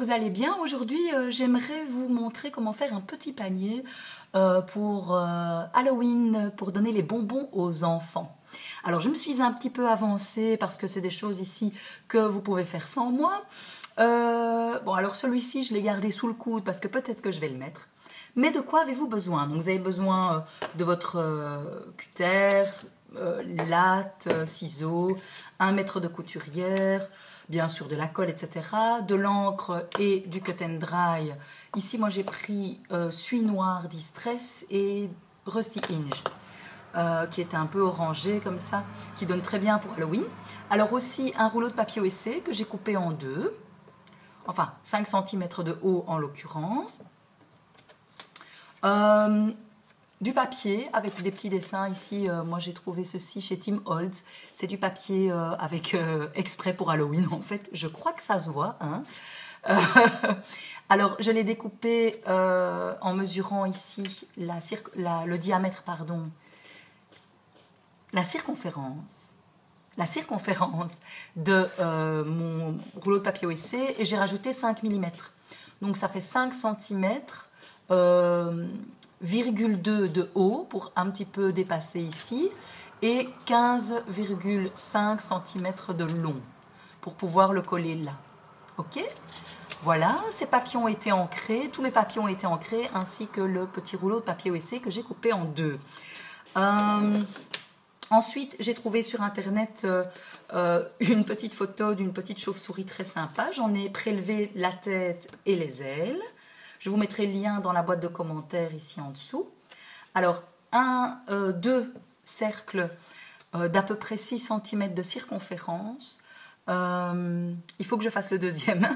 vous allez bien. Aujourd'hui, j'aimerais vous montrer comment faire un petit panier pour Halloween, pour donner les bonbons aux enfants. Alors, je me suis un petit peu avancée parce que c'est des choses ici que vous pouvez faire sans moi. Bon, alors celui-ci, je l'ai gardé sous le coude parce que peut-être que je vais le mettre. Mais de quoi avez-vous besoin? Donc, vous avez besoin de votre cutter, latte, ciseaux, 1 mètre de couturière, bien sûr de la colle, etc., de l'encre et du cut and dry. Ici, moi, j'ai pris Suie Noire Distress et Rusty Hinge, qui est un peu orangé comme ça, qui donne très bien pour Halloween. Alors aussi, un rouleau de papier OSC que j'ai coupé en deux, enfin 5 cm de haut en l'occurrence. Du papier avec des petits dessins ici, moi j'ai trouvé ceci chez Tim Holtz, c'est du papier avec exprès pour Halloween en fait, je crois que ça se voit, hein. Alors je l'ai découpé en mesurant ici le diamètre, pardon, la circonférence de mon rouleau de papier OSC et j'ai rajouté 5 mm, donc ça fait 5 cm, 0,2 de haut pour un petit peu dépasser ici et 15,5 cm de long pour pouvoir le coller là. Ok, voilà, ces papiers ont été ancrés, tous mes papiers ont été ancrés ainsi que le petit rouleau de papier OSC que j'ai coupé en deux. Ensuite, j'ai trouvé sur internet une petite photo d'une petite chauve-souris très sympa. J'en ai prélevé la tête et les ailes. Je vous mettrai le lien dans la boîte de commentaires ici en dessous. Alors, deux cercles d'à peu près 6 cm de circonférence. Il faut que je fasse le deuxième.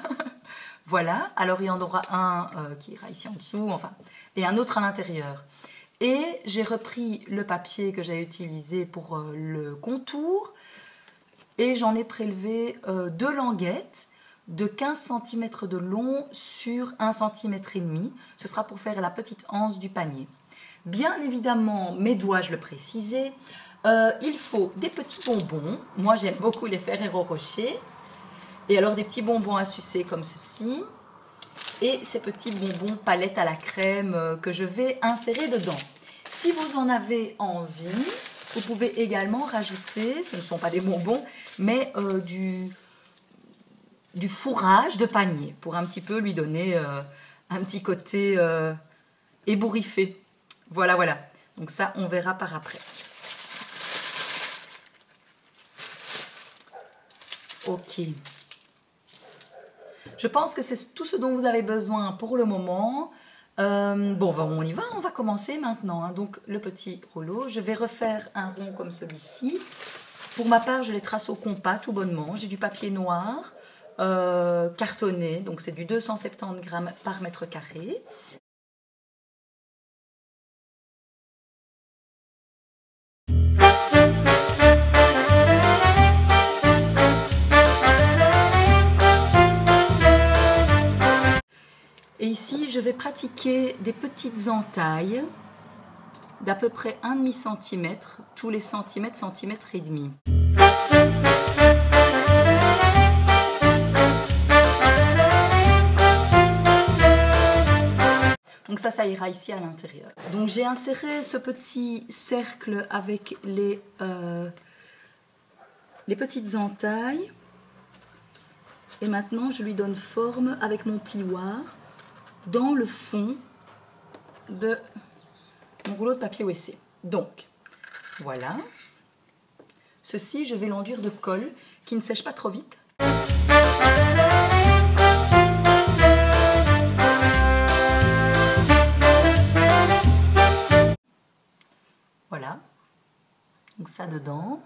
Voilà, alors il y en aura un qui ira ici en dessous, enfin, et un autre à l'intérieur. Et j'ai repris le papier que j'ai utilisé pour le contour et j'en ai prélevé 2 languettes de 15 cm de long sur 1,5 cm. Ce sera pour faire la petite anse du panier. Bien évidemment, mais dois-je le préciser, il faut des petits bonbons. Moi, j'aime beaucoup les Ferrero Rocher. Et alors, des petits bonbons à sucer comme ceci. Et ces petits bonbons palettes à la crème que je vais insérer dedans. Si vous en avez envie, vous pouvez également rajouter, ce ne sont pas des bonbons, mais du fourrage de panier pour un petit peu lui donner un petit côté ébouriffé. Voilà, voilà. Donc ça, on verra par après. Ok. Je pense que c'est tout ce dont vous avez besoin pour le moment. Bon, on y va, on va commencer maintenant. Hein. Donc, le petit rouleau, je vais refaire un rond comme celui-ci. Pour ma part, je les trace au compas tout bonnement. J'ai du papier noir. Cartonné, donc c'est du 270 grammes par mètre carré. Et ici, je vais pratiquer des petites entailles d'à peu près 1,5 cm, tous les centimètres, centimètre et demi. Donc ça ira ici à l'intérieur. Donc j'ai inséré ce petit cercle avec les petites entailles. Et maintenant, je lui donne forme avec mon plioir dans le fond de mon rouleau de papier OSC. Donc, voilà. Ceci, je vais l'enduire de colle qui ne sèche pas trop vite. Voilà. Donc ça dedans,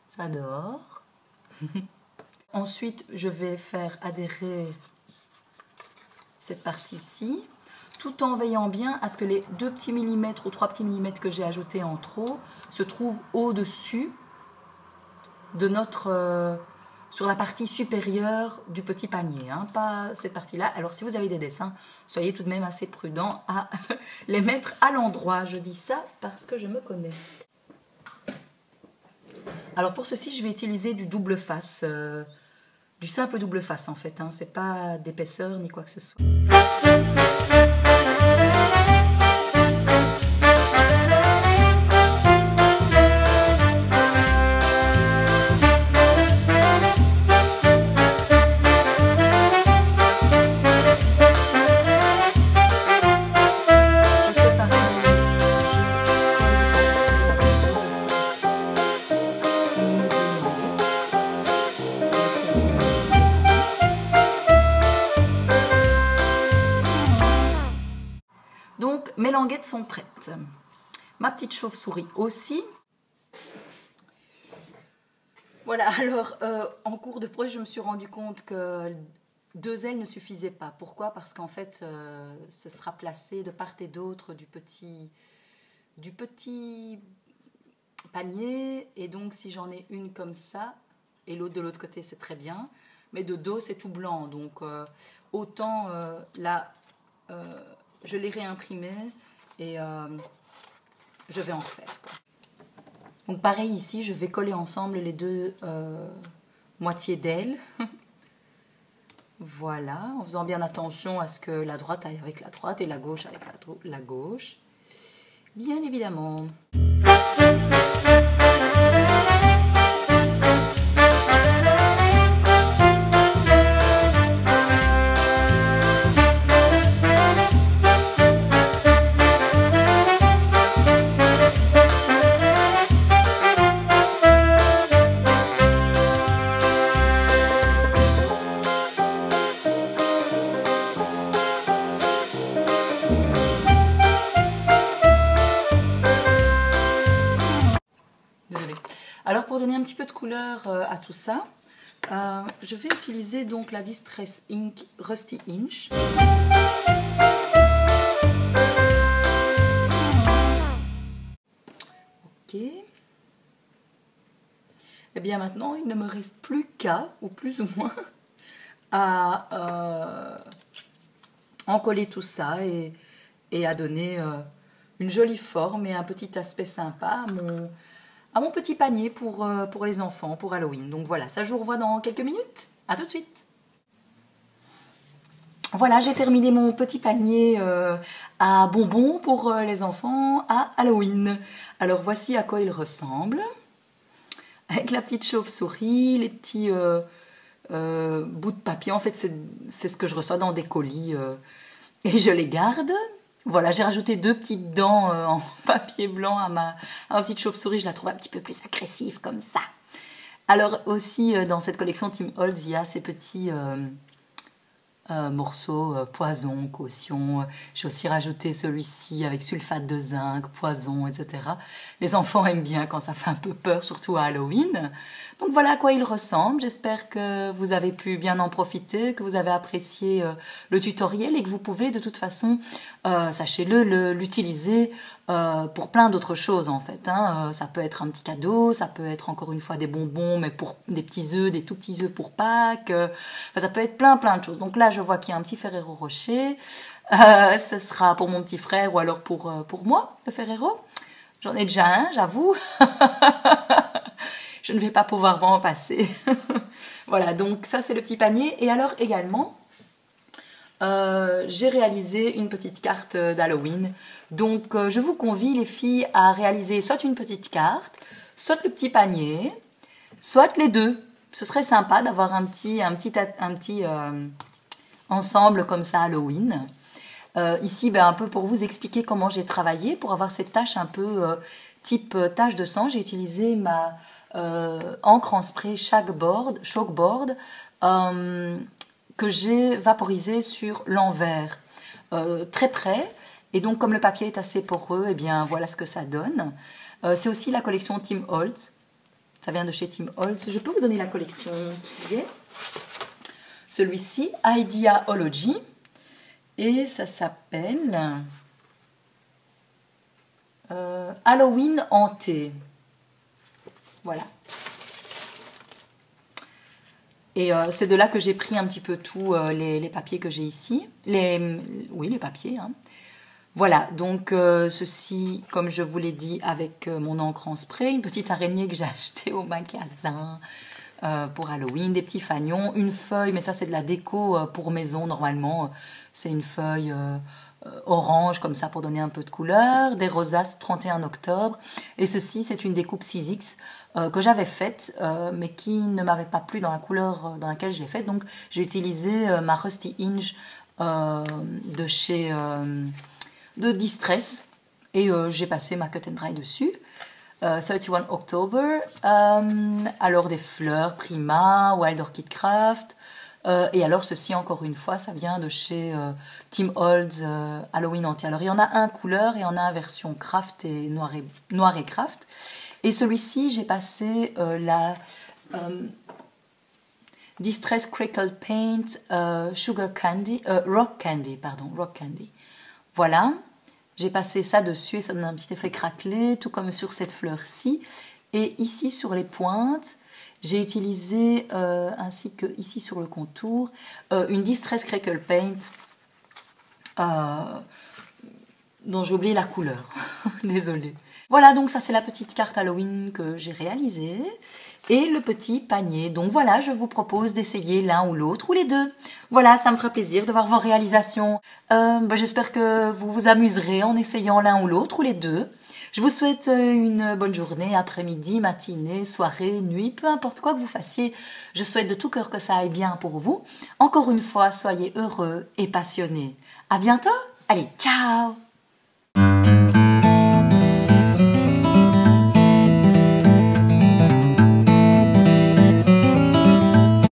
ça dehors. Ensuite, je vais faire adhérer cette partie-ci, tout en veillant bien à ce que les 2 petits millimètres ou 3 petits millimètres que j'ai ajoutés en trop se trouvent au-dessus de notre... sur la partie supérieure du petit panier, hein, pas cette partie-là. Alors, si vous avez des dessins, soyez tout de même assez prudent à les mettre à l'endroit. Je dis ça parce que je me connais. Alors, pour ceci, je vais utiliser du double face du simple double face en fait, hein. C'est pas d'épaisseur ni quoi que ce soit. Donc, mes languettes sont prêtes. Ma petite chauve-souris aussi. Voilà, alors, en cours de projet, je me suis rendu compte que 2 ailes ne suffisaient pas. Pourquoi? Parce qu'en fait, ce sera placé de part et d'autre du petit panier. Et donc, si j'en ai une comme ça, et l'autre de l'autre côté, c'est très bien. Mais de dos, c'est tout blanc. Donc, autant là... je l'ai réimprimé et je vais en refaire, quoi. Donc pareil ici, je vais coller ensemble les 2 moitiés d'ailes. Voilà, en faisant bien attention à ce que la droite aille avec la droite et la gauche avec la gauche. Bien évidemment. Alors pour donner un petit peu de couleur à tout ça, je vais utiliser donc la Distress Ink Rusty Inch. Ok. Et bien maintenant, il ne me reste plus qu'à, ou plus ou moins, à encoller tout ça et à donner une jolie forme et un petit aspect sympa à mon petit panier pour les enfants, pour Halloween. Donc voilà, ça je vous revois dans quelques minutes. À tout de suite. Voilà, j'ai terminé mon petit panier à bonbons pour les enfants à Halloween. Alors voici à quoi il ressemble. Avec la petite chauve-souris, les petits bouts de papier. En fait, c'est ce que je reçois dans des colis et je les garde. Voilà, j'ai rajouté 2 petites dents en papier blanc à ma petite chauve-souris. Je la trouve un petit peu plus agressive comme ça. Alors aussi, dans cette collection Tim Holtz, il y a ces petits morceaux poison, caution. J'ai aussi rajouté celui-ci avec sulfate de zinc, poison, etc. Les enfants aiment bien quand ça fait un peu peur, surtout à Halloween. Donc voilà à quoi il ressemble. J'espère que vous avez pu bien en profiter, que vous avez apprécié le tutoriel et que vous pouvez de toute façon, sachez-le, l'utiliser pour plein d'autres choses en fait. Ça peut être un petit cadeau, ça peut être encore une fois des bonbons, mais pour des petits œufs, des tout petits œufs pour Pâques. Ça peut être plein de choses. Donc là, je vois qu'il y a un petit Ferrero Rocher. Ce sera pour mon petit frère ou alors pour moi, le Ferrero. J'en ai déjà un, j'avoue. Je ne vais pas pouvoir m'en passer. Voilà, donc ça c'est le petit panier. Et alors également, j'ai réalisé une petite carte d'Halloween. Donc je vous convie les filles à réaliser soit une petite carte, soit le petit panier, soit les deux. Ce serait sympa d'avoir un petit ensemble comme ça Halloween. Ici, un peu pour vous expliquer comment j'ai travaillé pour avoir cette tache un peu type tache de sang. J'ai utilisé ma encre en spray chalkboard que j'ai vaporisé sur l'envers très près. Et donc, comme le papier est assez poreux, eh bien, voilà ce que ça donne. C'est aussi la collection Tim Holtz. Ça vient de chez Tim Holtz. Je peux vous donner la collection qui est celui-ci, Ideaology. Et ça s'appelle Halloween hanté. Voilà. Et c'est de là que j'ai pris un petit peu tous les papiers que j'ai ici. Oui, les papiers. Voilà, donc ceci, comme je vous l'ai dit, avec mon encre en spray, une petite araignée que j'ai achetée au magasin. pour Halloween, des petits fanions, une feuille, mais ça c'est de la déco pour maison normalement, c'est une feuille orange comme ça pour donner un peu de couleur, des rosaces 31 octobre, et ceci c'est une découpe 6X que j'avais faite, mais qui ne m'avait pas plu dans la couleur dans laquelle j'ai fait, donc j'ai utilisé ma Rusty Hinge de chez de Distress, et j'ai passé ma cut and dry dessus. 31 October, alors des fleurs Prima, Wild Orchid Craft, et alors ceci encore une fois ça vient de chez Tim Holtz Halloween Anti. Alors il y en a un couleur et il y en a un version craft et noir et craft, et celui-ci j'ai passé la Distress Crackle Paint Sugar Candy, Rock Candy, voilà. J'ai passé ça dessus et ça donne un petit effet craquelé, tout comme sur cette fleur-ci. Et ici sur les pointes, j'ai utilisé, ainsi que ici sur le contour, une Distress Crackle Paint dont j'ai oublié la couleur. Désolée. Voilà, donc ça c'est la petite carte Halloween que j'ai réalisée. Et le petit panier. Donc voilà, je vous propose d'essayer l'un ou l'autre ou les deux. Voilà, ça me fera plaisir de voir vos réalisations. J'espère que vous vous amuserez en essayant l'un ou l'autre ou les deux. Je vous souhaite une bonne journée, après-midi, matinée, soirée, nuit, peu importe quoi que vous fassiez. Je souhaite de tout cœur que ça aille bien pour vous. Encore une fois, soyez heureux et passionnés. À bientôt. Allez, ciao!